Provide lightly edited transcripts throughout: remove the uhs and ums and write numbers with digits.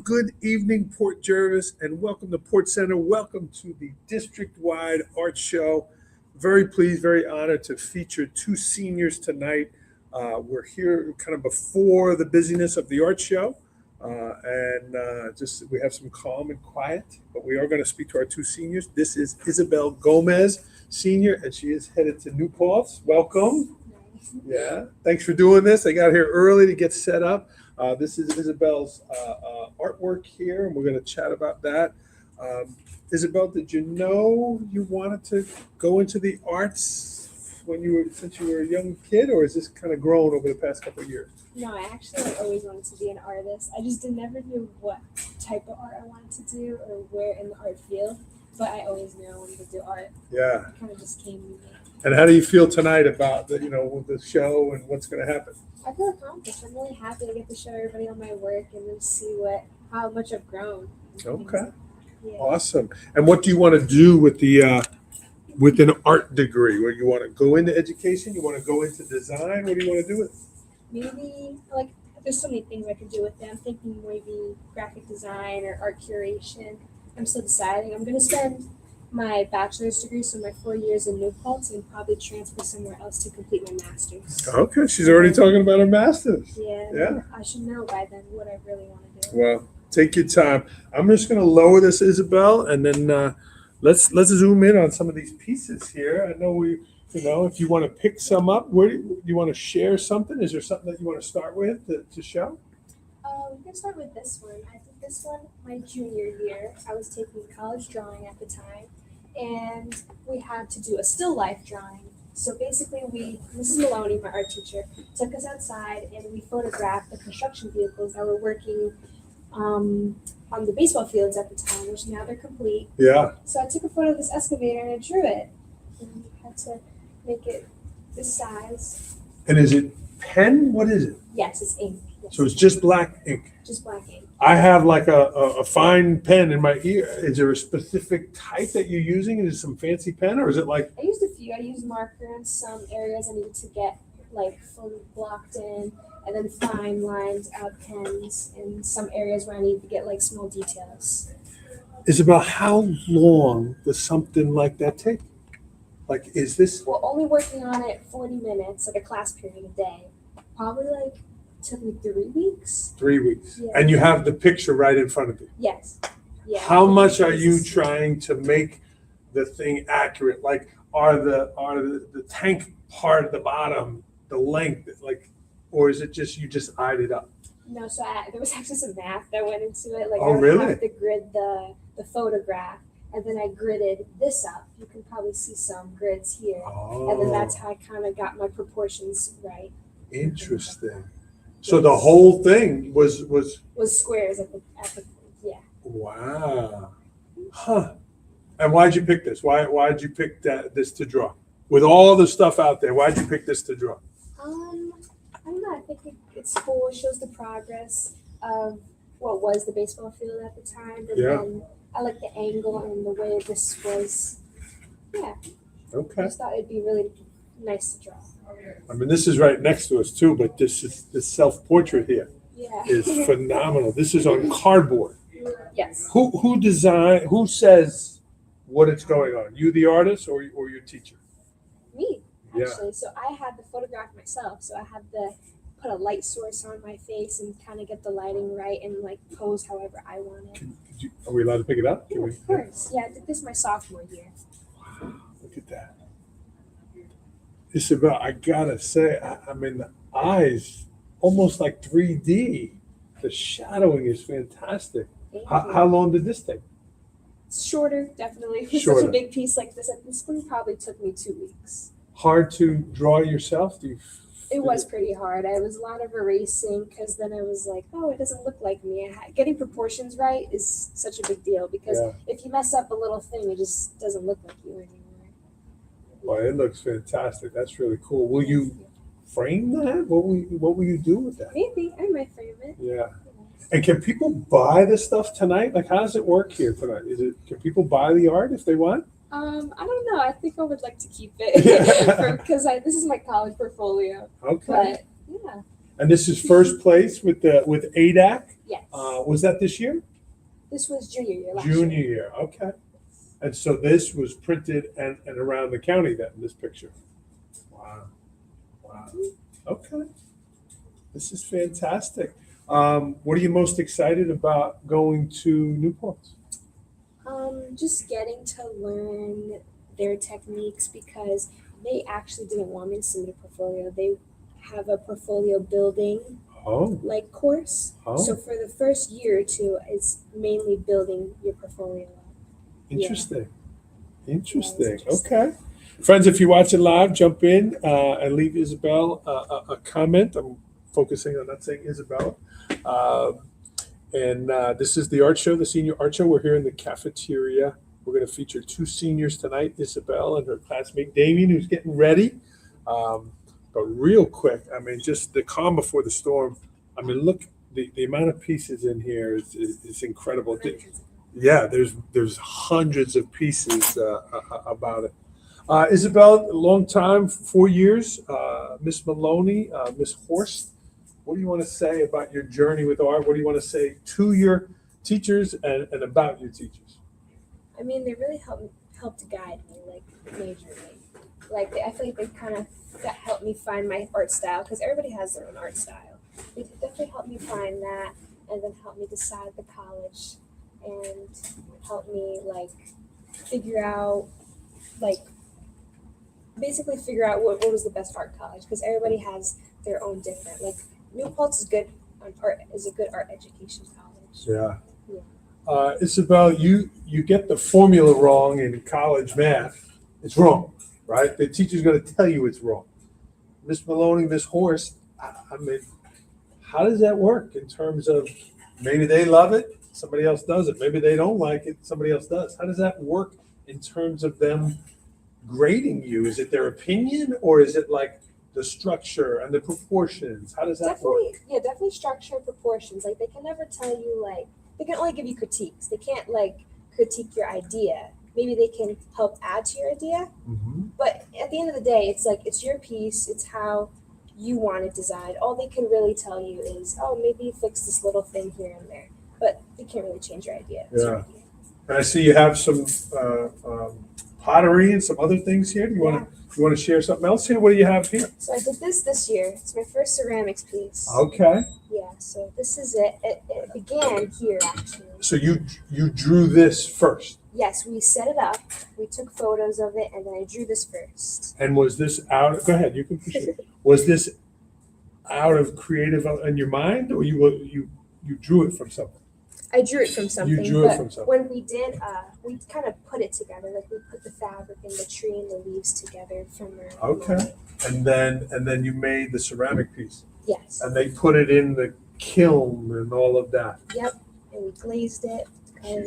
good evening, Port Jervis, and welcome to Port Center. Welcome to the district-wide art show. Very pleased, very honored to feature two seniors tonight. We're here kind of before the busyness of the art show, and just we have some calm and quiet, but we are going to speak to our two seniors. This is Isabelle Gomez, senior, and she is headed to New Paltz. Welcome. Yeah, thanks for doing this. I got here early to get set up. This is Isabelle's artwork here, and we're going to chat about that. Isabelle, did you know you wanted to go into the arts since you were a young kid, or is this kind of grown over the past couple of years? No, I actually always wanted to be an artist. I just never knew what type of art I wanted to do or where in the art field, but I always knew I wanted to do art. Yeah. It kind of just came to me. And how do you feel tonight about the show and what's going to happen? I feel accomplished. I'm really happy to get to show everybody all my work and then see how much I've grown. Okay. Yeah. Awesome. And what do you want to do with with an art degree? Where you want to go into education? You want to go into design? What do you want to do with it? Maybe, there's so many things I could do with it. I'm thinking maybe graphic design or art curation. I'm still deciding. I'm going to spend my bachelor's degree, so my 4 years in New Paltz, and probably transfer somewhere else to complete my master's. Okay, she's already talking about her master's. Yeah. I should know by then what I really want to do. Well, take your time. I'm just going to lower this, Isabelle, and then let's zoom in on some of these pieces here. I know if you want to pick some up, where do you want to share something? Is there something that you want to start with to show? We can start with this one. I did this one my junior year. I was taking college drawing at the time, and we had to do a still life drawing. So basically, Mrs. Maloney, my art teacher, took us outside and we photographed the construction vehicles that were working on the baseball fields at the time, which now they're complete. Yeah. So I took a photo of this excavator and I drew it. And I had to make it this size. And is it pen? What is it? Yes, it's ink. Yes. So it's just black ink. Just black ink. I have like a fine pen in my ear. Is there a specific type that you're using? Is it some fancy pen, or is it like? I used a few. I used marker in some areas I needed to get fully blocked in, and then fine lined out pens in some areas where I needed to get small details. Isabelle, how long does something like that take? Is this? Well, only working on it 40 minutes, like a class period a day. Probably took me 3 weeks. 3 weeks. Yeah. And you have the picture right in front of you. Yes. Yeah. How much are you trying to make the thing accurate? Are the tank part at the bottom, the length, or is it you just eyed it up? No, so there was actually some math that went into it. Oh, I would really? have to grid the photograph, and then I gridded this up. You can probably see some grids here. Oh. And then that's how I kind of got my proportions right. Interesting. So the whole thing was squares at the yeah. Wow. Huh. And why'd you pick this? Why'd you pick this to draw? With all the stuff out there, why'd you pick this to draw? I don't know. I think it's cool. It shows the progress of what was the baseball field at the time. And then I like the angle and the way this was. Yeah. Okay. I just thought it'd be really nice to draw. I mean, this is right next to us too, but this self-portrait here is phenomenal. This is on cardboard. Yes. Who says what it's going on? You, the artist, or your teacher? Me, actually. Yeah. So I had to photograph myself. So I had to put a light source on my face and kind of get the lighting right and pose however I wanted. Are we allowed to pick it up? Yeah, of course. Yeah, I did this my sophomore year. Wow, look at that. Isabelle, I gotta say, I mean, the eyes almost like 3D. The shadowing is fantastic. How long did this take? It's shorter, definitely. With Shorter. such a big piece like this, this one probably took me 2 weeks. Hard to draw yourself? It was pretty hard. I was a lot of erasing because then I was like, oh, it doesn't look like me. Getting proportions right is such a big deal because if you mess up a little thing, it just doesn't look like you anymore. Well, it looks fantastic. That's really cool. Will you frame that? What will you do with that? Maybe. I might frame it. Yeah. And can people buy this stuff tonight? How does it work here tonight? Can people buy the art if they want? I don't know. I think I would like to keep it because this is my college portfolio. Okay. But yeah. And this is first place with ADAC. Yes. Was that this year? This was junior year last Junior year. year. Okay. And so this was printed and around the county then, this picture. Wow. Wow. Okay. This is fantastic. What are you most excited about going to Newport? Just getting to learn their techniques because they actually didn't want me to submit a portfolio. They have a portfolio building Oh. like course. Oh. So for the first year or two, it's mainly building your portfolio up. Interesting. Yeah, Interesting. it's interesting. Okay. Friends, if you're watching live, jump in and leave Isabelle a comment. I'm focusing on not saying Isabelle. This is the art show, the senior art show. We're here in the cafeteria. We're going to feature two seniors tonight, Isabelle and her classmate Damien, who's getting ready. But real quick, I mean, just the calm before the storm. I mean, look, the amount of pieces in here is incredible. Yeah, there's hundreds of pieces about it. Isabelle, a long time, 4 years. Miss Maloney, Miss Horst, what do you want to say about your journey with art? What do you want to say to your teachers and about your teachers? I mean, they really helped guide me, like majorly. Like I feel like they kind of helped me find my art style because everybody has their own art style. They definitely helped me find that, and then helped me decide the college, and helped me like figure out what was the best art college because everybody has their own different. Like New Paltz is a good art education college. Yeah. Yeah. Isabelle, you get the formula wrong in college math. It's wrong, right? The teacher's going to tell you it's wrong. Miss Maloney, Miss Horst, I mean, how does that work in terms of maybe they love it, somebody else doesn't. Maybe they don't like it, somebody else does. How does that work in terms of them grading you? Is it their opinion or is it like the structure and the proportions? How does that work? Definitely structure and proportions. Like they can never tell you they can only give you critiques. They can't critique your idea. Maybe they can help add to your idea. Mm-hmm. But at the end of the day, it's your piece. It's how you want it designed. All they can really tell you is, oh, maybe you fix this little thing here and there. But they can't really change your idea. Yeah. And I see you have some pottery and some other things here. Do you want to share something else here? What do you have here? So I did this year. It's my first ceramics piece. Okay. Yeah. So this is it. It began here actually. So you drew this first. Yes, we set it up. We took photos of it, and then I drew this first. And was this out? Go ahead. You can push it. Was this out of creative in your mind, or you drew it from something? I drew it from something. You drew it from something. When we did, we kind of put it together. Like we put the fabric and the tree and the leaves together from our Okay. And then you made the ceramic piece. Yes. And they put it in the kiln and all of that. Yep. And we glazed it.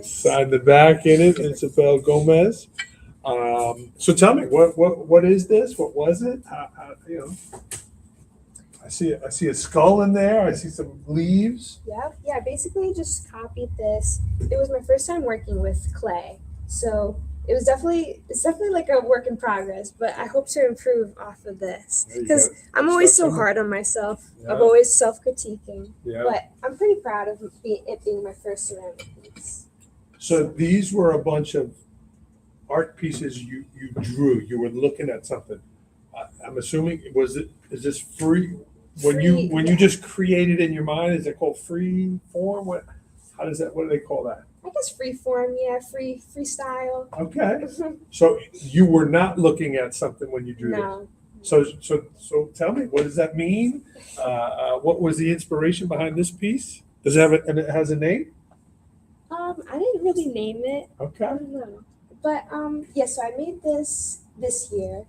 Signed the back in it, Isabelle Gomez. So tell me, what is this? What was it? I see a skull in there. I see some leaves. Yeah. Basically, just copied this. It was my first time working with clay, so it's definitely like a work in progress. But I hope to improve off of this because I'm always so hard on myself. Yeah. I'm always self-critiquing. Yeah. But I'm pretty proud of it being my first ceramic piece. So these were a bunch of art pieces you drew. You were looking at something. I'm assuming is this free? When you just create it in your mind, is it called free form? What do they call that? I guess free form, yeah, freestyle. Okay. So you were not looking at something when you drew No. this. So tell me, what does that mean? What was the inspiration behind this piece? Does it have and it has a name? I didn't really name it. Okay. I don't know. But so I made this year.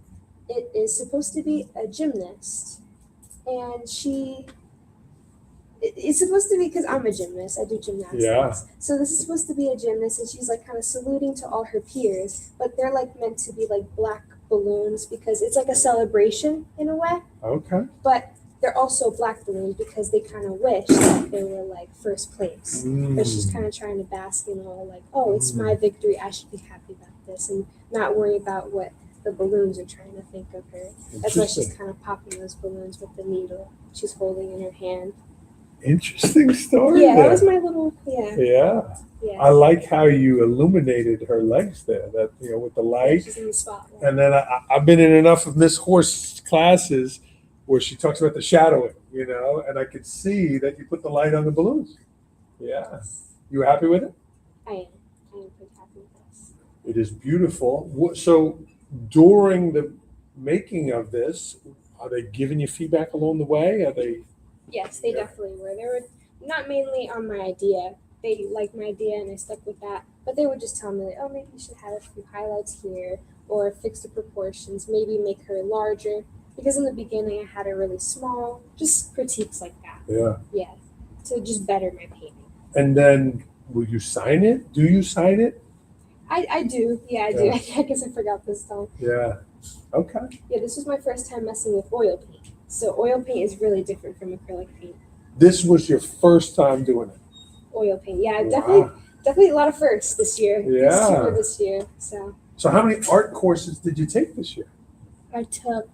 It is supposed to be a gymnast. And it's supposed to be because I'm a gymnast. I do gymnastics. Yeah. So this is supposed to be a gymnast, and she's like kind of saluting to all her peers, but they're like meant to be like black balloons because it's like a celebration in a way. Okay. But they're also black balloons because they kind of wish that they were like first place. But she's kind of trying to bask in all like, oh, it's my victory. I should be happy about this and not worry about what the balloons are trying to think of her. That's why she's Interesting. kind of popping those balloons with the needle she's holding in her hand. Interesting story. Yeah, there. that was my little Yeah. yeah. I like how you illuminated her legs there. That with the Yeah, light. she's in the spotlight. And then I've been in enough of Miss Horse classes where she talks about the shadowing, and I could see that you put the light on the balloons. Yeah. You were happy with it? I am pretty happy with this. It is beautiful. So during the making of this, are they giving you feedback along the way? Are they? Yes, they definitely were. They were not mainly on my idea. They liked my idea and I stuck with that. But they would just tell me, like, oh, maybe you should have a few highlights here or fix the proportions, maybe make her larger. Because in the beginning I had her really small, just critiques like that. Yeah. Yeah, to just better my painting. And then will you sign it? Do you sign it? I do. Yeah, I do. Yeah. I guess I forgot this time. Yeah. Okay. Yeah, this was my first time messing with oil paint. So oil paint is really different from acrylic paint. This was your first time doing it. Oil paint. Yeah, Wow. definitely a lot of firsts this year. Yeah. This year. So how many art courses did you take this year? I took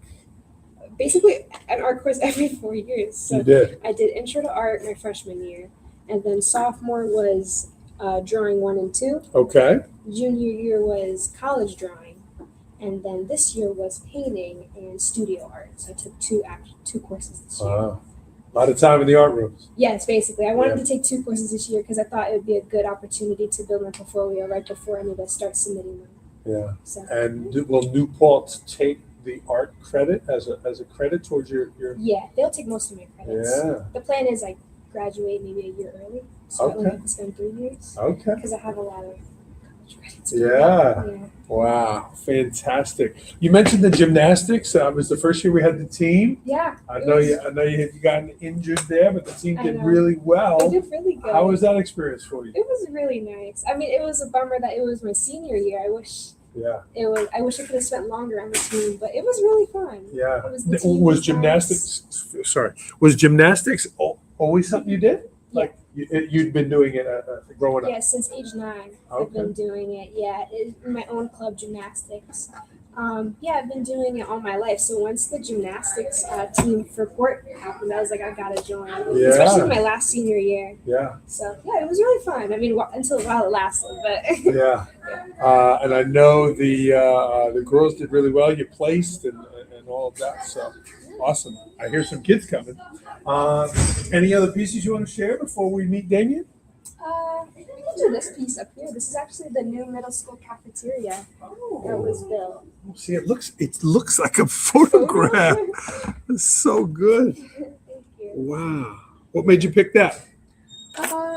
basically an art course every 4 years. So You did. I did Intro to Art my freshman year, and then sophomore was drawing 1 and 2. Okay. Junior year was college drawing, and then this year was painting and studio art. So I took two courses this year. Wow. A lot of time in the art rooms. Yes, basically. I wanted Yeah. to take 2 courses this year because I thought it would be a good opportunity to build my portfolio right before I need to start submitting them. Yeah. So And will Newport take the art credit as a credit towards your yeah, they'll take most of my credits. Yeah. The plan is I graduate maybe a year early, so I only Okay. have to spend 3 years Okay. because I have a lot of college credits. Yeah. Yeah. Wow. Fantastic. You mentioned the gymnastics. It was the first year we had the team. Yeah. I it know was- you had gotten injured there, but the team I did know. really I well. did really good. How was that experience for you? It was really nice. I mean, it was a bummer that it was my senior year. I wish Yeah. I wish I could have spent longer on the team, but it was really fun. Yeah. It was the team Was was gymnastics? Sorry. Was gymnastics always something you did? Like you'd been doing it growing up? Yeah, since age 9, I've been doing it. Yeah, in my own club gymnastics. Yeah, I've been doing it all my life. So once the gymnastics team for Port happened, I was like, I gotta join. Yeah. Especially my last senior year. Yeah. So yeah, it was really fun. I mean, until while it lasted, but Yeah. And I know the girls did really well. You placed and all of that. So awesome. I hear some kids coming. Any other pieces you want to share before we meet Damien? we can do this piece up here. This is actually the new middle school cafeteria that was built. See, it looks like a photograph. It's so good. Thank you. Wow. What made you pick that?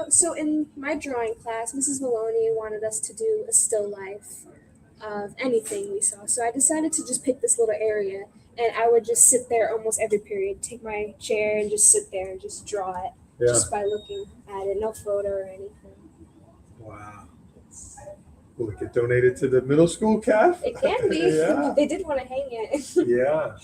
So in my drawing class, Mrs. Maloney wanted us to do a still life of anything we saw. So I decided to just pick this little area, and I would just sit there almost every period, take my chair and just sit there and just draw it just by looking at it, no photo or anything. Wow. Will it get donated to the middle school caf? It can be. Yeah. They did want to hang it. Yeah.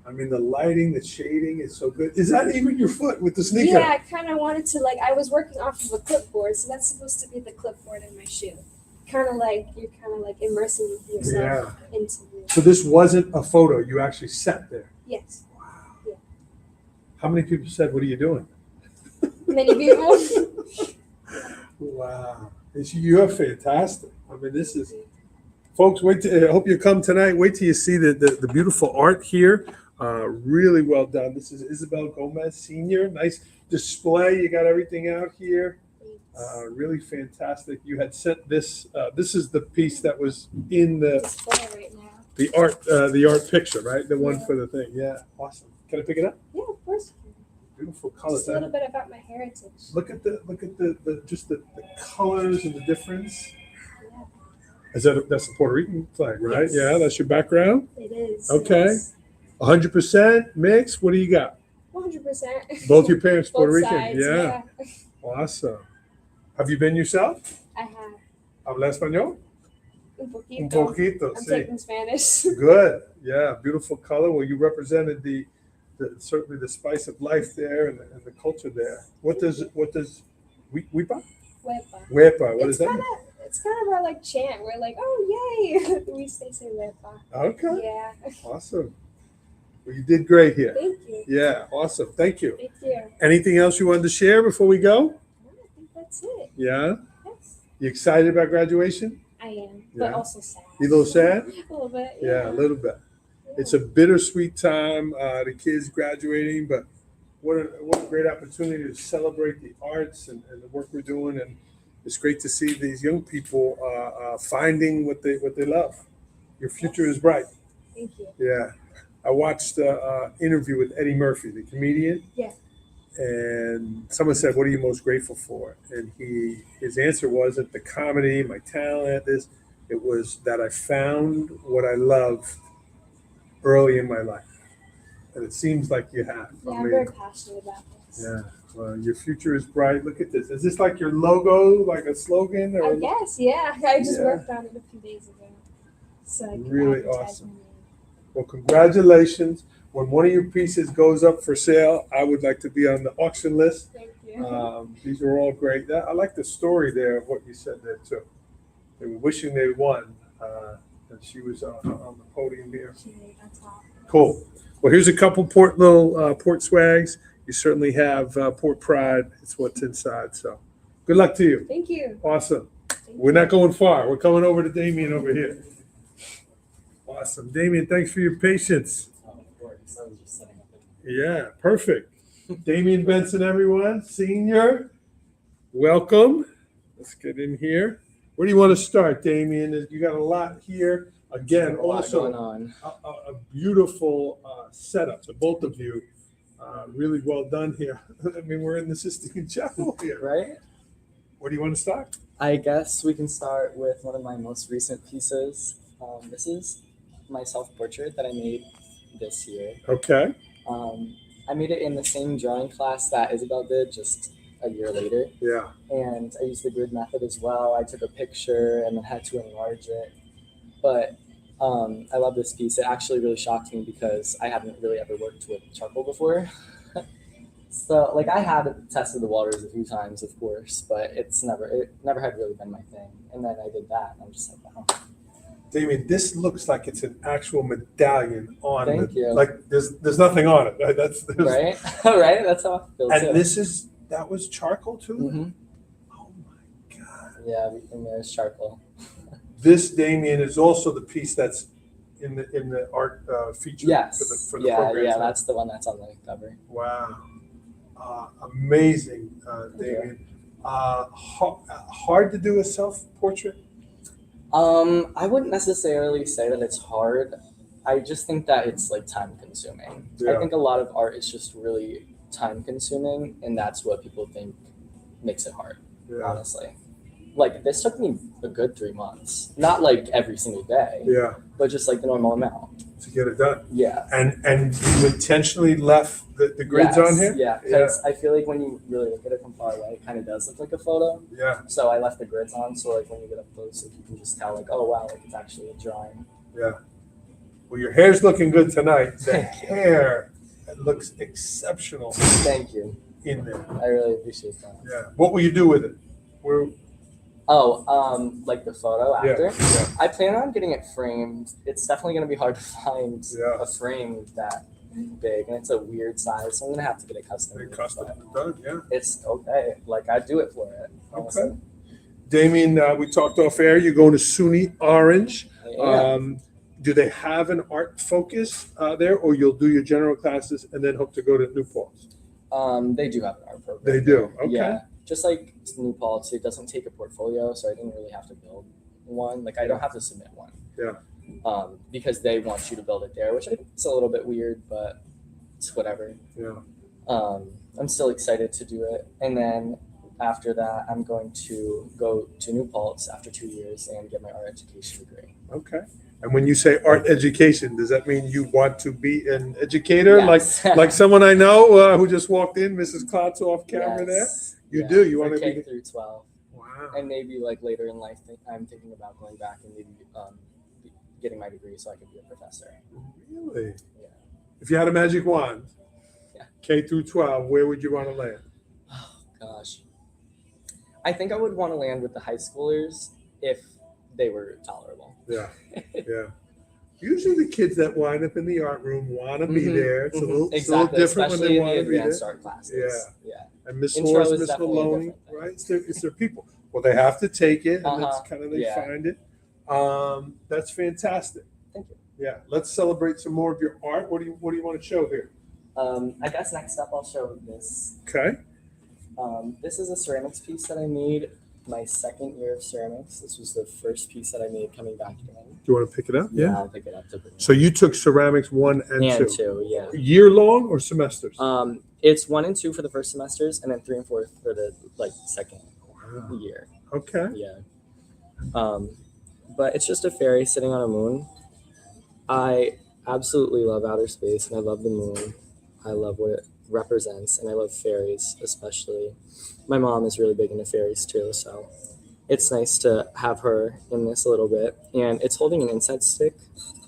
I mean, the lighting, the shading is so good. Is that even your foot with the sneaker? Yeah, I kind of wanted to, I was working off of a clipboard, so that's supposed to be the clipboard in my shoe. You're kind of like immersing yourself into it. So this wasn't a photo. You actually sat there. Yes. Wow. Yeah. How many people said, "What are you doing?" Many people. Wow. You're fantastic. I mean, this is, folks, I hope you come tonight. Wait till you see the beautiful art here. Really well done. This is Isabelle Gomez Senior. Nice display. You got everything out here. Really fantastic. You had sent this. This is the piece that was in Right now. the art picture, right? The one for the thing. Yeah, awesome. Can I pick it up? Yeah, of course. Beautiful colors. Just a little bit about my heritage. Look at the just the colors and the difference. That's the Puerto Rican flag, right? Yes. Yeah, that's your background. It is. Okay. Yes. 100% mix. What do you got? 100%. Both your parents Puerto Both Rican. sides, Yeah. Awesome. Have you been yourself? I have. Habla español? Un poquito. Un poquito, I'm sí. taking Spanish. Good. Yeah, beautiful color. Well, you represented the certainly the spice of life there and the culture there. What does huipa? Huepa. Huepa. What It's is that? kind it's kind of our like chant. We're like, oh yay, we stay lepa. Okay. Yeah. Awesome. Well, you did great here. Thank you. Yeah, awesome. Thank you. Thank you. Anything else you wanted to share before we go? No, I think that's it. Yeah. Yes. You excited about graduation? I am, Yeah. but also sad. You a little sad? A little bit. Yeah, a little bit. Yeah. It's a bittersweet time, the kids graduating, but what a great opportunity to celebrate the arts and the work we're doing. And it's great to see these young people finding what they love. Your future is bright. Thank you. Yeah. I watched the interview with Eddie Murphy, the comedian. Yeah. And someone said, "What are you most grateful for?" And his answer wasn't the comedy, my talent. It was that I found what I love early in my life, and it seems like you have. Yeah, I I'm mean, very passionate about this. yeah. Well, your future is bright. Look at this. Is this like your logo, like a slogan? I Or guess, yeah. I just Yeah. worked on it a few days ago. So I can Really advertise awesome. my name. Well, congratulations. When one of your pieces goes up for sale, I would like to be on the auction list. Thank you. These are all great. I like the story there of what you said there too. They were wishing they won, and she was on the podium here. She made it on top. Cool. Well, here's a couple port swags. You certainly have port pride. It's what's inside. So, good luck to you. Thank you. Awesome. Thank We're you. not going far. We're coming over to Damien over here. Awesome, Damien. Thanks for your patience. Oh, of course. I was just setting up. Yeah, perfect. Damien Benson, everyone, senior. Welcome. Let's get in here. Where do you want to start, Damien? You got a lot here. Again, A lot going also on. a beautiful setup. The both of you, really well done here. I mean, we're in the Sistine Chapel here. Right? Where do you want to start? I guess we can start with one of my most recent pieces. This is my self-portrait that I made this year. Okay. I made it in the same drawing class that Isabelle did, just a year later. Yeah. And I used the grid method as well. I took a picture and then had to enlarge it. But I love this piece. It actually really shocked me because I hadn't really ever worked with charcoal before. So like I had tested the waters a few times, of course, but it never had really been my thing. And then I did that, and I'm just like, wow. Damien, this looks like it's an actual medallion on Thank you. like there's nothing on it. Right? Right? Right? That's how I feel And too. that was charcoal too? Mm-hmm. Oh my God. Yeah, everything there is charcoal. This, Damien, is also the piece that's in the art feature Yes. for the yeah, program. yeah, so- that's the one that's on the cover. Wow. Amazing, Damien. Hard to do a self-portrait? I wouldn't necessarily say that it's hard. I just think that it's like time consuming. Yeah. I think a lot of art is just really time consuming, and that's what people think makes it hard, Yeah. honestly. Like this took me a good 3 months. Not like every single day, Yeah, but just like the normal amount. to get it done. Yeah. And you intentionally left the grids Yes, on here? Yeah, because I feel like when you really look at it from far away, it kind of does look like a photo. Yeah, So I left the grids on, so like when you get up close, like, you can just tell like, oh wow, like it's actually a drawing. yeah. Well, your hair's looking good tonight. The Thank you. hair looks exceptional Thank you. in there. I really appreciate that. Yeah. What will you do with it? Where? Oh, like the photo Yeah, after. yeah. I plan on getting it framed. It's definitely gonna be hard to find Yeah. a frame that big, and it's a weird size, so I'm gonna have to get it custom. They made, custom but done, yeah. It's okay. Like I'd do it for it. honestly. Okay. Damien, we talked off air. You're going to SUNY Orange. Yeah. Do they have an art focus there, or you'll do your general classes and then hope to go to New Paltz? They do have an art program. They do. Okay. Yeah. Just like New Paltz, it doesn't take a portfolio, so I didn't really have to build one. Like I don't have to submit one. Yeah. Because they want you to build it there, which I think is a little bit weird, but it's whatever. Yeah. I'm still excited to do it. And then after that, I'm going to go to New Paltz after 2 years and get my art education degree. Okay. And when you say art education, does that mean you want to be an educator, Yes. like someone I know who just walked in, Mrs. Klotz off camera there? Yes. You Yeah, do? You for wanna be- K through 12. Wow. And maybe like later in life, I'm thinking about going back and maybe getting my degree so I could be a professor. Really? Yeah. If you had a magic wand, Yeah. K through 12, where would you want to land? Oh gosh. I think I would want to land with the high schoolers if they were tolerable. Yeah, yeah. Usually the kids that wind up in the art room want to be Mhm, there. It's a little, it's a exactly, little different when especially they in want the to be there. advanced art classes. Yeah. And Miss Intro Horse, is Miss definitely a Maloney, different thing. right? It's their people. Well, they have to take it, and that's Uh-huh, kind of they yeah. find it. That's fantastic. Thank you. Yeah, let's celebrate some more of your art. What do you want to show here? I guess next up I'll show this. Okay. This is a ceramics piece that I made my second year of ceramics. This was the first piece that I made coming back in. Do you want to pick it up? Yeah. I'll pick it up to bring it. So you took ceramics 1 and 2. And 2, yeah. Year long or semesters? It's 1 and 2 for the first semesters, and then 3 and 4 for the second Wow. year. Okay. Yeah. But it's just a fairy sitting on a moon. I absolutely love outer space, and I love the moon. I love what it represents, and I love fairies especially. My mom is really big into fairies too, so it's nice to have her in this a little bit. And it's holding an incense stick.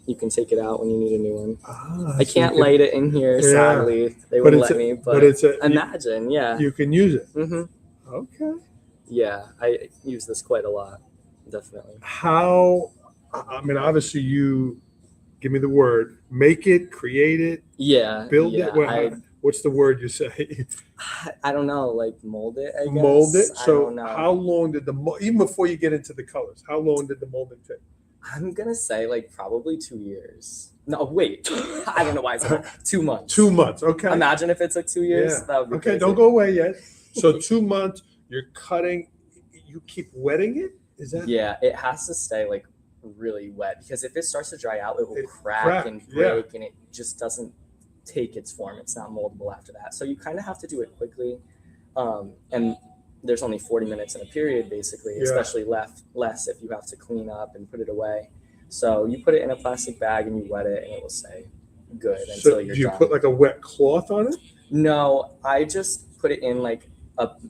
You can take it out when you need a new one. I can't light it in here, Yeah. sadly. They wouldn't let me, but imagine, yeah. You can use it. Mm-hmm. Okay. Yeah, I use this quite a lot, definitely. How? I mean, obviously, you give me the word. Make it, create it, Yeah. build yeah, it. What's the word you say? I don't know, like mold it, I guess. Mold it. I So don't know. how long did even before you get into the colors, how long did the molding take? I'm gonna say like probably 2 years. No, wait. I don't know why I said that. 2 months. 2 months. Okay. Imagine if it took 2 years. Yeah. That would be Okay. crazy. Don't go away yet. So 2 months. You're cutting. You keep wetting it. Is that? Yeah, it has to stay like really wet because if it starts to dry out, it will It crack crack, and yeah. break, and it just doesn't take its form. It's not moldable after that. So you kind of have to do it quickly, and there's only 40 minutes in a period, basically, Yeah. especially less if you have to clean up and put it away. So you put it in a plastic bag and you wet it, and it will stay good So until you're do you done. put like a wet cloth on it? No, I just put it in like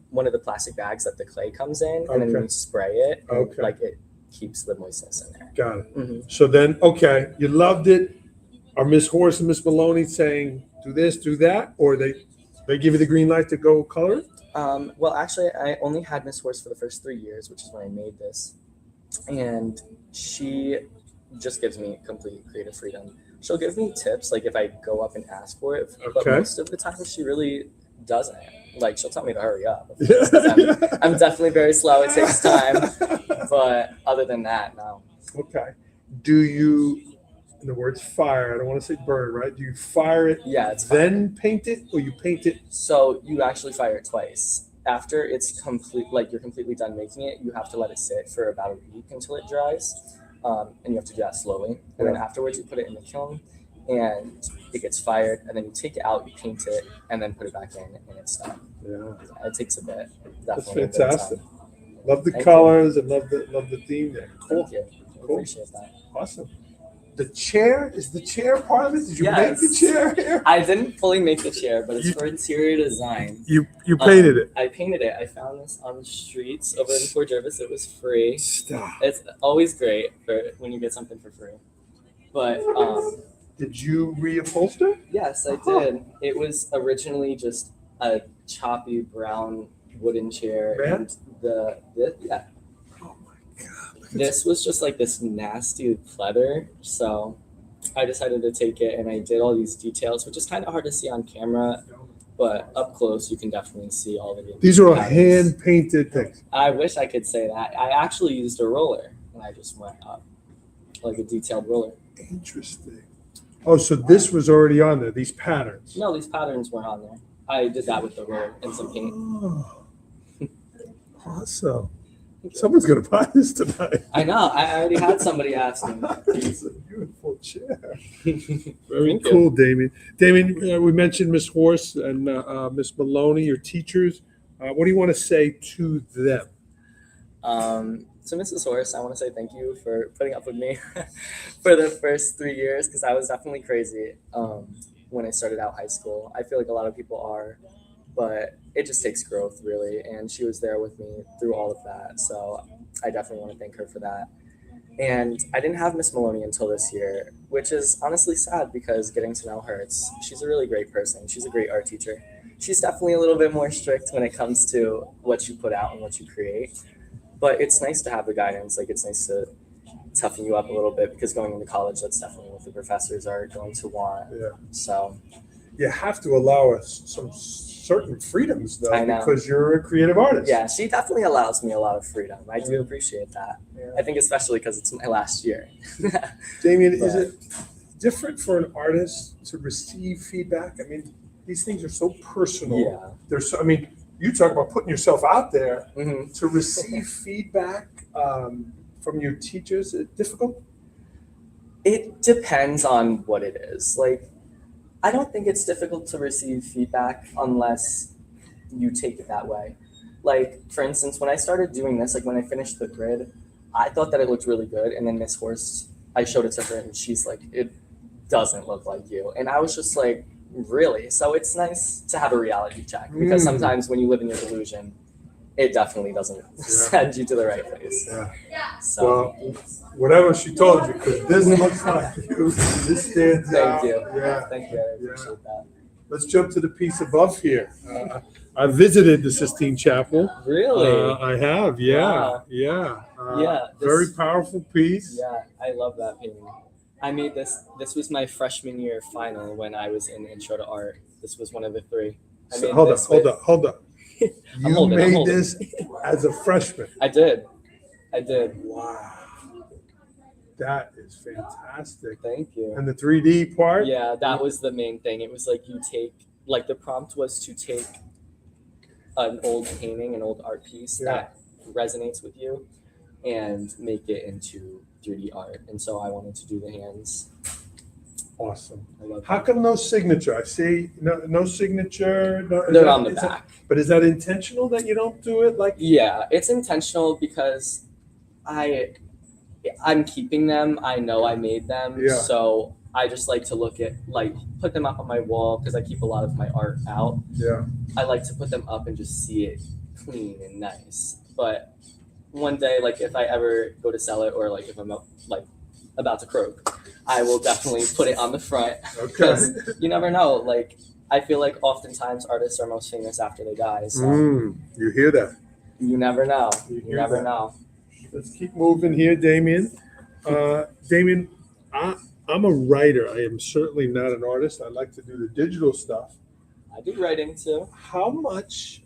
one of the plastic bags that the clay comes in, and then Okay. you spray it. And Okay. like it keeps the moistness in there. Got it. Mhm. So then, okay, you loved it. Are Miss Horse and Miss Maloney saying do this, do that, or they give you the green light to go color it? Well, actually, I only had Miss Horse for the first 3 years, which is when I made this, and she just gives me complete creative freedom. She'll give me tips, like if I go up and ask for it, but Okay. most of the time she really doesn't. Like she'll tell me to hurry up. of Yeah. course, 'cause I'm definitely very slow. It takes time, but other than that, no. Okay. Do you, in the words fire, I don't want to say burn, right? Do you fire it, Yeah, it's then paint it, or you paint it? So you actually fire it twice. After it's complete, like you're completely done making it, you have to let it sit for about a week until it dries, and you have to do that slowly. And then afterwards, you put it in the kiln, and it gets fired. And then you take it out, you paint it, and then put it back in, and it's done. Yeah. It takes a bit. That's Definitely a bit of fantastic. time. Love the Thank colors and love the theme there. Cool. Thank you. I Cool. appreciate that. Awesome. The chair, is the chair part of it? Did you make the Yes. chair here? I didn't fully make the chair, but it's You- for interior design. You painted it. I painted it. I found this on the streets over in Port Jervis. It was free. Stop. It's always great for when you get something for free. But Did you reupholster? yes, I did. It was originally just a choppy brown wooden chair, Man. and yeah, Oh my God. Look at this was just like this nasty pleather. So I decided to take it, and I did all these details, which is kind of hard to see on camera, but up close you can definitely see all of it. These are all hand painted things. I wish I could say that. I actually used a roller, and I just went up like a detailed roller. Interesting. Oh, so this was already on there, these patterns. No, these patterns weren't on there. I did that with the roller and some paint. Oh, awesome. Someone's going to buy this tonight. I know. I already had somebody asking. It's a beautiful chair. Very Thank you. cool, Damien. Damien, we mentioned Miss Horse and Miss Maloney, your teachers. What do you want to say to them? To Mrs. Horse, I want to say thank you for putting up with me for the first 3 years, because I was definitely crazy when I started out high school. I feel like a lot of people are, but it just takes growth, really. And she was there with me through all of that. So I definitely want to thank her for that. And I didn't have Miss Maloney until this year, which is honestly sad because getting to know her, she's a really great person. She's a great art teacher. She's definitely a little bit more strict when it comes to what you put out and what you create. but it's nice to have the guidance. Like it's nice to toughen you up a little bit because going into college, that's definitely what the professors are going to want. Yeah. So You have to allow us some certain freedoms though, I know. because you're a creative artist. yeah, she definitely allows me a lot of freedom. I do appreciate that. Yeah. I think especially because it's my last year. Damien, is But- it different for an artist to receive feedback? I mean, these things are so personal. Yeah. They're so, I mean, you talk about putting yourself out there. hmm To receive feedback from your teachers, is it difficult? It depends on what it is. Like, I don't think it's difficult to receive feedback unless you take it that way. Like, for instance, when I started doing this, like when I finished the grid, I thought that it looked really good. And then Miss Horst, I showed it to her and she's like, it doesn't look like you. And I was just like, really? So it's nice to have a reality check because sometimes when you live in your delusion, it definitely doesn't send you to the right place. Yeah. So Well, whatever she told you, because this looks like you. This stands out. thank you. Yeah. Thank you. I appreciate that. Let's jump to the piece above here. I visited the Sistine Chapel. Really? I have. Yeah. Wow. Yeah. Yeah, Very this- powerful piece. Yeah, I love that painting. I made this. This was my freshman year final when I was in Intro to Art. This was one of the three. I So, made hold this up. with- You holding, I'm made holding. this as a freshman. I did. Wow. That is fantastic. Thank you. And the 3D part? Yeah, that was the main thing. It was like you take, like the prompt was to take an old painting, an old art piece that resonates with you, and make it into 3D art. And so I wanted to do the hands. Awesome. I love How that. come no signature? I see no signature. No, is They're that- on the is that- back. But is that intentional that you don't do it like? Yeah, it's intentional because I'm keeping them. I know I made them, Yeah. so I just like to look at put them up on my wall because I keep a lot of my art out. Yeah. I like to put them up and just see it clean and nice. But one day, like if I ever go to sell it or like if I'm like about to croak, I will definitely put it on the front Okay. because you never know. Like I feel like oftentimes artists are most famous after they die. So You hear that? you never know. You You hear never that. know. Let's keep moving here, Damien. Damien, I'm a writer. I am certainly not an artist. I like to do the digital stuff. I do writing too. How much?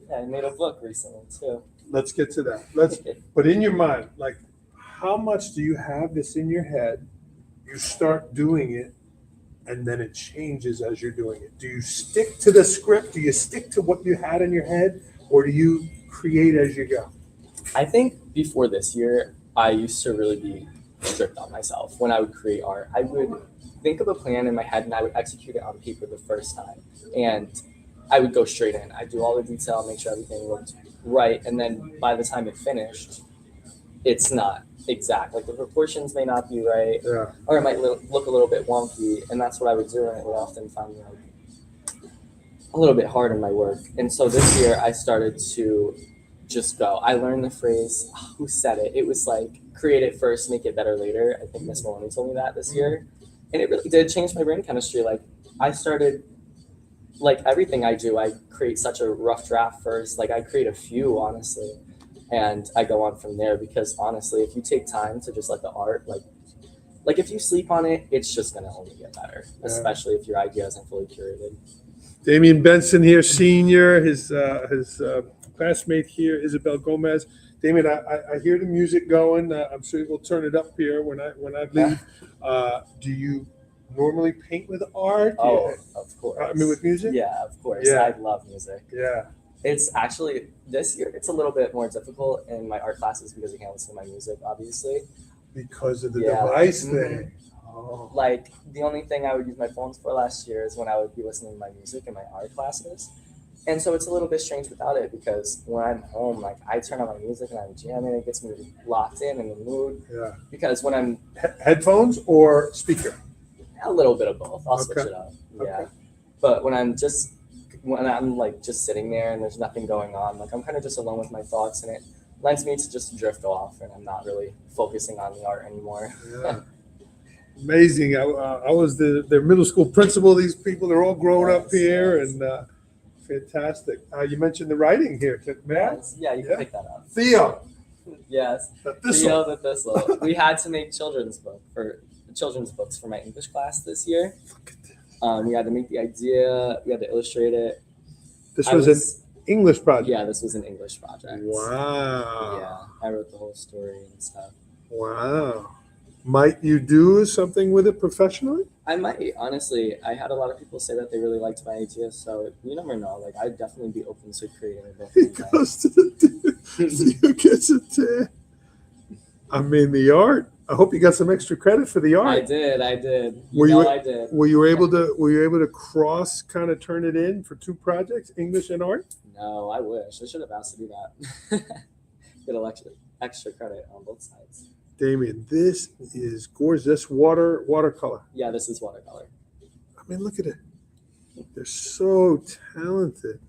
Yeah, I made a book recently too. Let's get to that. But in your mind, like, how much do you have this in your head? You start doing it, and then it changes as you're doing it. Do you stick to the script? Do you stick to what you had in your head, or do you create as you go? I think before this year, I used to really be strict on myself. When I would create art, I would think of a plan in my head and I would execute it on paper the first time. And I would go straight in. I'd do all the detail, make sure everything looked right. And then by the time it finished, it's not exact. Like the proportions may not be right, Yeah. or it might look a little bit wonky. And that's what I would do. And it would often find me like a little bit hard in my work. And so this year I started to just go. I learned the phrase, who said it? It was like, create it first, make it better later. I think Miss Maloney told me that this year. And it really did change my brain chemistry. Like I started, like everything I do, I create such a rough draft first. Like I create a few, honestly. And I go on from there because honestly, if you take time to just let the art, like if you sleep on it, it's just going to only get better, Yeah. especially if your idea isn't fully curated. Damien Benson here, senior, his classmate here, Isabelle Gomez. Damien, I hear the music going. I'm sure we'll turn it up here when I leave. Do you normally paint with art? Oh, of course. I mean, with music? Yeah, of course. Yeah. I love music. Yeah. It's actually this year. It's a little bit more difficult in my art classes because I can't listen to my music, obviously. Because of the Yeah. device Mhm. thing. Oh. Like the only thing I would use my phones for last year is when I would be listening to my music in my art classes. And so it's a little bit strange without it because when I'm home, like I turn on my music and I'm jamming, it gets me locked in the mood. Yeah. Because when I'm Headphones or speaker? a little bit of both, I'll switch Okay. it up. Yeah. Okay. But when I'm like just sitting there and there's nothing going on, like I'm kind of just alone with my thoughts and it lends me to just drift off and I'm not really focusing on the art anymore. Yeah. Amazing. I was their middle school principal. These people, they're all grown up Yes, here. yes. And Fantastic. You mentioned the writing here. Matt? Yeah, you can Yeah. pick that up. Theo. Yes. The thistle. Theo the Thistle. We had to make children's books for my English class this year. Look at this. We had to make the idea. We had to illustrate it. This I was an English project. Yeah, this was an English project. Wow. Yeah, I wrote the whole story and stuff. Wow. Might you do something with it professionally? I might, honestly. I had a lot of people say that they really liked my idea, so you never know. Like, I'd definitely be open to creating a book. He one day. goes to the Theo gets a 10. I mean, the art. I hope you got some extra credit for the art. I did. I did. Were you- I did. Were you able to cross kind of turn it in for 2 projects, English and art? No, I wish. I should have asked to do that. Get extra credit on both sides. Damien, this is gorgeous. This watercolor. Yeah, this is watercolor. I mean, look at it. They're so talented.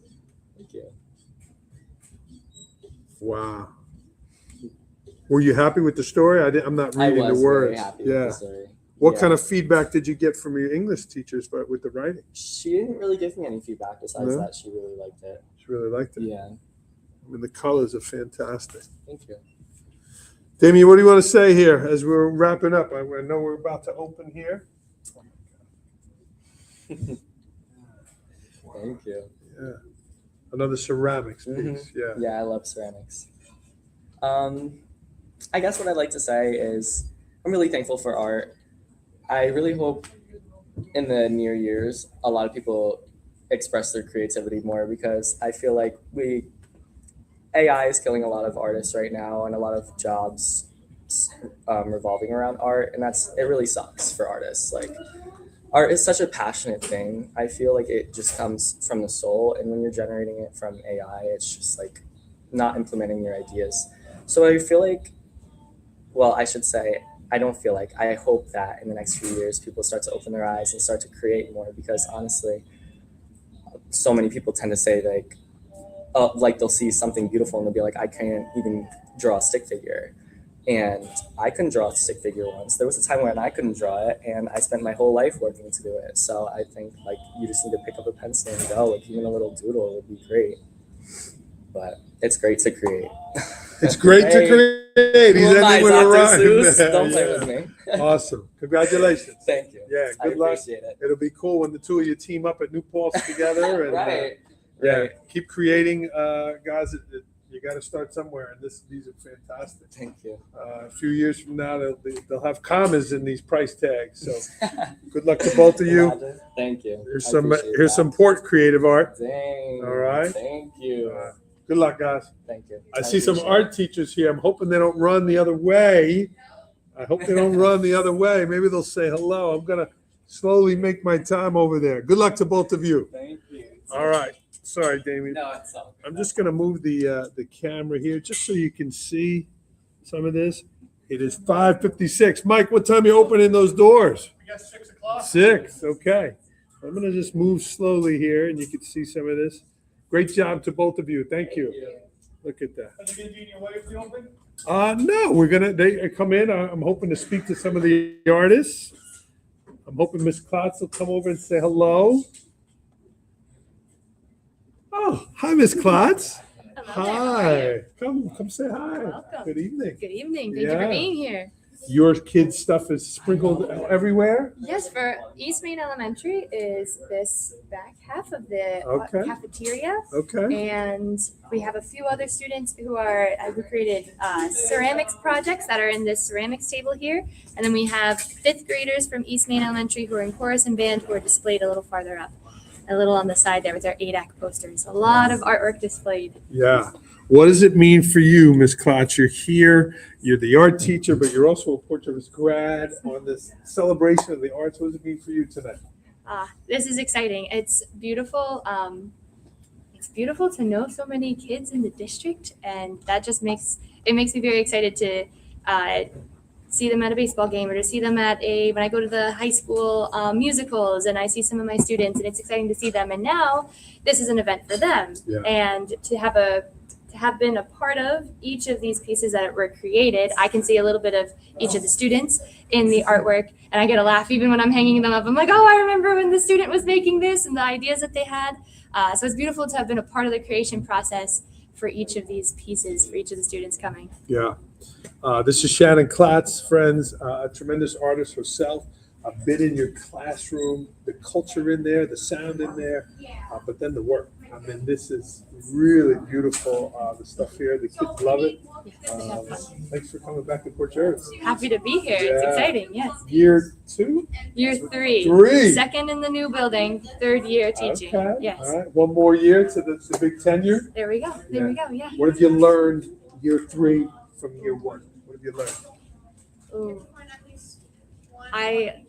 Thank you. Wow. Were you happy with the story? I'm not I reading was the words. very happy Yeah. with the story. What Yeah. kind of feedback did you get from your English teachers, but with the writing? She didn't really give me any feedback besides No? that she really liked it. She really liked it. Yeah. I mean, the colors are fantastic. Thank you. Damien, what do you want to say here as we're wrapping up? I know we're about to open here. Thank you. Yeah. Another ceramics piece. Mhm. Yeah. Yeah, I love ceramics. I guess what I'd like to say is I'm really thankful for art. I really hope in the near years a lot of people express their creativity more, because I feel like AI is killing a lot of artists right now and a lot of jobs revolving around art, and it really sucks for artists. Like, art is such a passionate thing. I feel like it just comes from the soul, and when you're generating it from AI, it's just like not implementing your ideas. So I feel like, well, I should say, I don't feel like, I hope that in the next few years people start to open their eyes and start to create more, because honestly, so many people tend to say like they'll see something beautiful and they'll be like, I can't even draw a stick figure. And I couldn't draw a stick figure once. There was a time when I couldn't draw it, and I spent my whole life working to do it. So I think like you just need to pick up a pencil and go. Like, even a little doodle would be great. But it's great to create. It's great to Hey, create. He's who am I, ending with a Dr. rhyme. Seuss? Don't play Yeah. with me. Awesome. Congratulations. Thank you. Yeah, I good luck. appreciate it. It'll be cool when the two of you team up at New Paltz together. And, Right. yeah, Right. keep creating, guys. You got to start somewhere, and these are fantastic. Thank you. A few years from now, they'll have commas in these price tags. So good luck to both of you. Imagine. Thank you. Here's I some appreciate some that. port creative art. Dang. All right. Thank you. Good luck, guys. Thank you. I see some appreciate art teachers here. I'm hoping they don't run the other way. I hope they don't run the other way. Maybe they'll say hello. I'm gonna slowly make my time over there. Good luck to both of you. it. Thank you. All right. Sorry, Damien. No, it's all. I'm just gonna move the camera here just so you can see some of this. It is 5:56. Mike, what time you opening those doors? We got 6 o'clock. 6. Okay. I'm gonna just move slowly here, and you can see some of this. Great job to both of you. Thank you. Look at that. Are they gonna do your wife the open? No, they come in. I'm hoping to speak to some of the artists. I'm hoping Miss Klotz will come over and say hello. Oh, hi, Miss Klotz. Hello there. Hi. Come say hi. Welcome. Good evening. Good evening. Thank you Yeah. for being here. Your kids' stuff is sprinkled everywhere. Yes, for East Main Elementary is this back half of the Okay. cafeteria, Okay. and we have a few other students who created ceramics projects that are in this ceramics table here, and then we have 5th graders from East Main Elementary who are in chorus and band who are displayed a little farther up, a little on the side there with their ADAC posters. A lot of artwork displayed. Yeah. What does it mean for you, Miss Klotz? You're here. You're the art teacher, but you're also a Port Jervis grad on this celebration of the arts. What does it mean for you tonight? This is exciting. It's beautiful. It's beautiful to know so many kids in the district, and that just makes me very excited to see them at a baseball game, or to see them when I go to the high school musicals and I see some of my students, and it's exciting to see them. And now this is an event for them, Yeah. and to have been a part of each of these pieces that were created, I can see a little bit of each of the students in the artwork, and I get a laugh even when I'm hanging them up. I'm like, oh, I remember when the student was making this and the ideas that they had. So it's beautiful to have been a part of the creation process for each of these pieces, for each of the students coming. Yeah. This is Shannon Klotz, friends, a tremendous artist herself. I've been in your classroom, the culture in there, the sound in there, but then the work. I mean, this is really beautiful, the stuff here. The kids love it. Thanks for coming back to Port Jervis. Happy to be here. It's Yeah. exciting. Yes. Year 2? Year 3. 3. Second in the new building, third year teaching. Okay. Yes. All right. One more year to the big tenure. There we go. There we go. Yeah. What have you learned year 3 from year 1? What have you learned? Ooh. I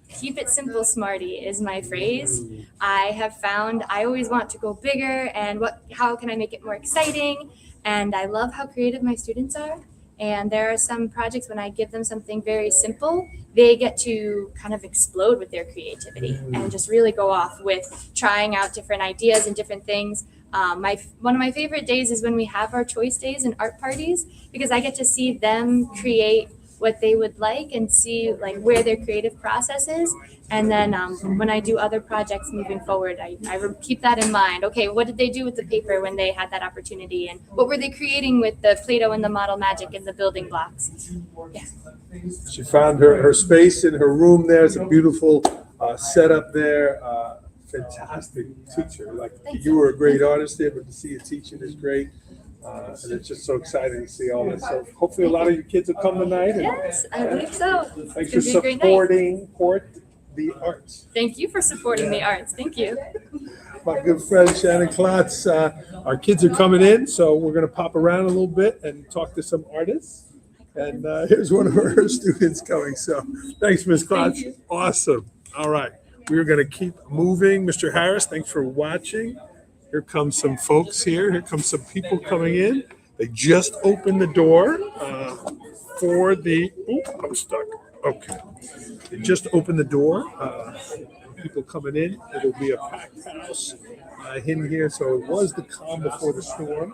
keep it simple, smarty is my phrase. I have found I always want to go bigger and how can I make it more exciting? And I love how creative my students are. And there are some projects when I give them something very simple, they get to kind of explode with their creativity and just really go off with trying out different ideas and different things. One of my favorite days is when we have our choice days and art parties, because I get to see them create what they would like and see like where their creative process is. And then when I do other projects moving forward, I keep that in mind. Okay, what did they do with the paper when they had that opportunity? And what were they creating with the Play-Doh and the model magic and the building blocks? Yeah. She found her space in her room. There's a beautiful setup there. Fantastic teacher. Like you were a great artist there, but to see you teaching is great. And it's just so exciting to see all this. So hopefully a lot of your kids will come tonight. And, Yes, I believe so. thanks It's for gonna be a great night. supporting Port the Arts. Thank you for supporting the arts. Thank you. My good friend Shannon Klotz. Our kids are coming in, so we're going to pop around a little bit and talk to some artists. And here's one of her students coming. So thanks, Ms. Klotz. Awesome. All right. We're going to keep moving. Mr. Harris, thanks for watching. Here comes some folks here. Here comes some people coming in. They just opened the door for the, I'm stuck. Okay. They just opened the door. People coming in. It'll be a packed house in here. So it was the calm before the storm.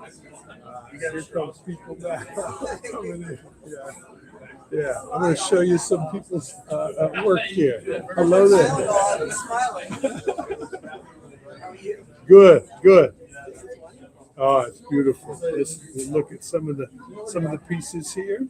Here comes people back coming in. Yeah. Yeah, I'm going to show you some people's work here. Hello there. Good, good. Oh, it's beautiful. Let's look at some of the pieces here.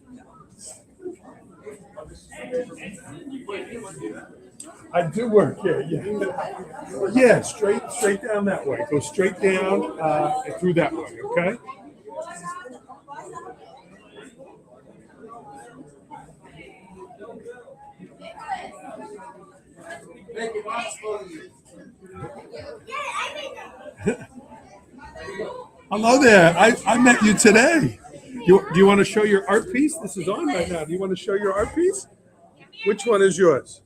I do work here. Yeah, yeah. Straight down that way. Go straight down and through that way. Okay. Hello there. I met you today. Do you want to show your art piece? This is on right now. Do you want to show your art piece? Which one is yours?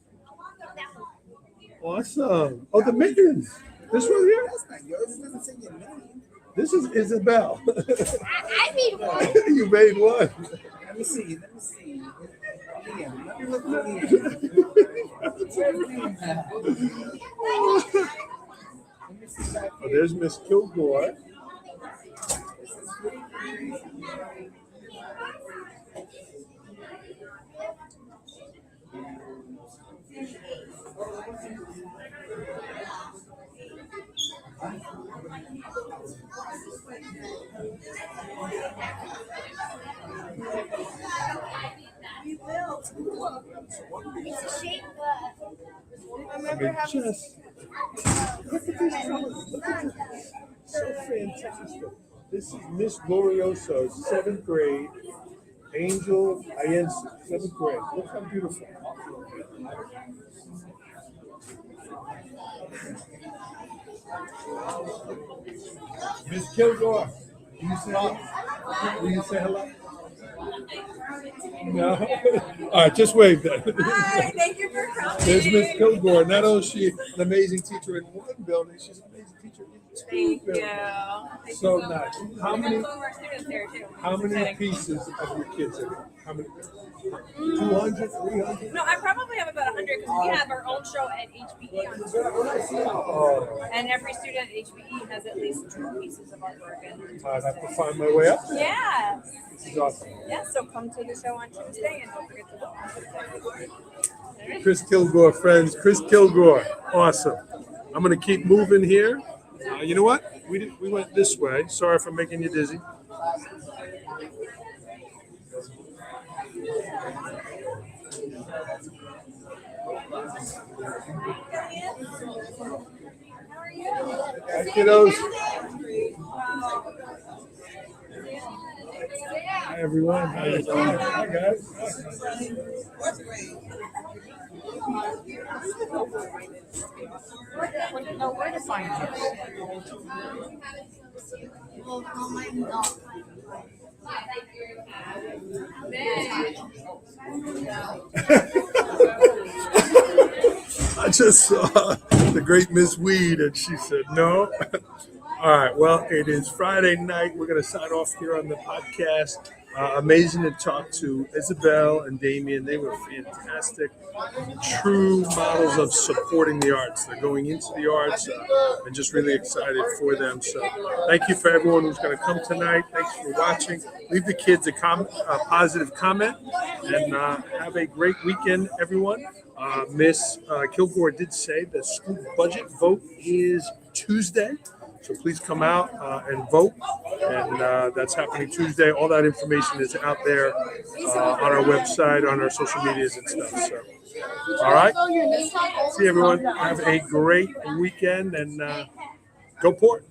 Awesome. Oh, the mittens. This one here? That's not yours. It doesn't say your name. This is Isabelle. I made one. You made one. Let me see. Let me see. Yeah, let me look again. Oh, there's Miss Kilgore. It's a shape, I mean, just look at these colors. Look at this. So fantastic. This is Miss Glorioso, 7th grade. Angel Ayensi, 7th grade. Look how beautiful. Miss Kilgore, will you say hello? No? All right, just wave then. Hi, thank you for coming. There's Miss Kilgore. Not only is she an amazing teacher in one building, she's an amazing teacher in two Thank buildings. you. Thank So you so nice. much. How We many have some of our students there too. how many Exciting. pieces of your kids are there? How many? 200, 300? No, I probably have about 100 because we have our own show at HBE on Tuesday. Oh, And every student at HBE has at least 2 pieces of artwork. And I'd have to find my way up there. yeah. This is awesome. Yeah, so come to the show on Tuesday and don't forget to vote on Tuesday. Chris Kilgore, friends. Chris Kilgore. Awesome. I'm going to keep moving here. You know what? We went this way. Sorry if I'm making you dizzy. Hi, kiddos. Hi, everyone. How you doing? Hi, guys. Wouldn't know where to find it. I just saw the great Miss Weed, and she said no. All right. Well, it is Friday night. We're going to sign off here on the podcast. Amazing to talk to Isabelle and Damien. They were fantastic, true models of supporting the arts. They're going into the arts and just really excited for them. So thank you for everyone who's going to come tonight. Thanks for watching. Leave the kids a positive comment, and have a great weekend, everyone. Miss Kilgore did say the school budget vote is Tuesday. So please come out and vote. And that's happening Tuesday. All that information is out there on our website, on our social medias and stuff. So, all right. See everyone. Have a great weekend and go Port.